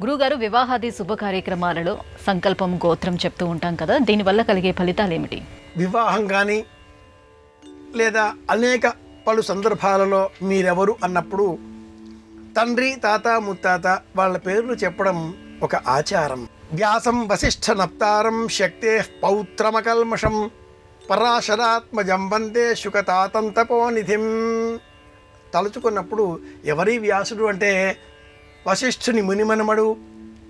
గురుగారు వివాహాది శుభ కార్యక్రమాలలో సంకల్పం గోత్రం చెప్తూ ఉంటాం కదా, దీనివల్ల కలిగే ఫలితాలు ఏమిటి? వివాహం కానీ లేదా అనేక పలు సందర్భాలలో మీరెవరు అన్నప్పుడు తండ్రి తాత ముత్తాత వాళ్ళ పేర్లు చెప్పడం ఒక ఆచారం. వ్యాసం వశిష్ఠ నప్తారం శక్తే పౌత్రమకల్మషం పరాశరాత్మజం వందే శుకతాతం తపోనిధిం. తలుచుకున్నప్పుడు ఎవరి వ్యాసుడు అంటే వశిష్ఠుని మునిమనమడు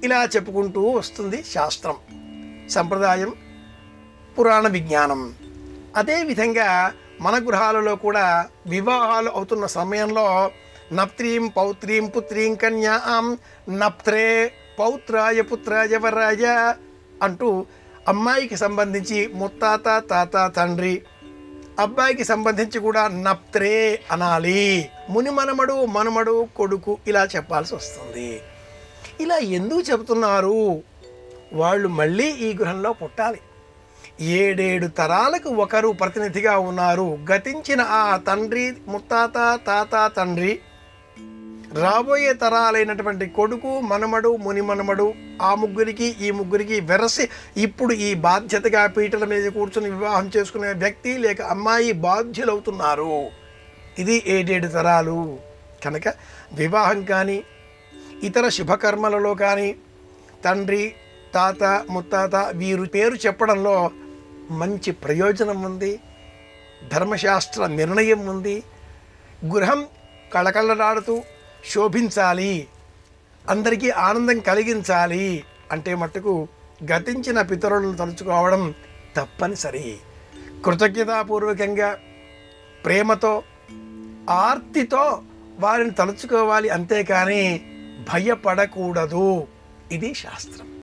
ఇలా చెప్పుకుంటూ వస్తుంది శాస్త్రం, సంప్రదాయం, పురాణ విజ్ఞానం. అదేవిధంగా మన గృహాలలో కూడా వివాహాలు అవుతున్న సమయంలో నప్త్రీం పౌత్రీం పుత్రీం కన్యాం నప్త్రే పౌత్రాయ పుత్రాయ వరాయ అంటూ అమ్మాయికి సంబంధించి ముత్తాత తాత తండ్రి, అబ్బాయికి సంబంధించి కూడా నప్త్రే అనాలి. మునిమనమడు మనమడు కొడుకు ఇలా చెప్పాల్సి వస్తుంది. ఇలా ఎందుకు చెబుతున్నారు? వాళ్ళు మళ్ళీ ఈ గృహంలో పుట్టాలి. 7 తరాలకు ఒకరు ప్రతినిధిగా ఉన్నారు. గతించిన ఆ తండ్రి ముత్తాత తాత తండ్రి రాబోయే తరాలైనటువంటి కొడుకు మనమడు మునిమనమడు ఆ ముగ్గురికి ఈ ముగ్గురికి వెరసి ఇప్పుడు ఈ బాధ్యతగా పీటల మీద కూర్చుని వివాహం చేసుకునే వ్యక్తి లేక అమ్మాయి బాధ్యులవుతున్నారు. ఇది 7 తరాలు. కనుక వివాహం కానీ ఇతర శుభకర్మలలో కానీ తండ్రి తాత ముత్తాత వీరు పేరు చెప్పడంలో మంచి ప్రయోజనం ఉంది, ధర్మశాస్త్ర నిర్ణయం ఉంది. గృహం కళకళలాడుతూ శోభించాలి, అందరికీ ఆనందం కలిగించాలి అంటే మట్టుకు గతించిన పితరులను తలుచుకోవడం తప్పనిసరి. కృతజ్ఞతాపూర్వకంగా ప్రేమతో ఆర్తితో వారిని తలుచుకోవాలి, అంతేకాని భయపడకూడదు. ఇది శాస్త్రం.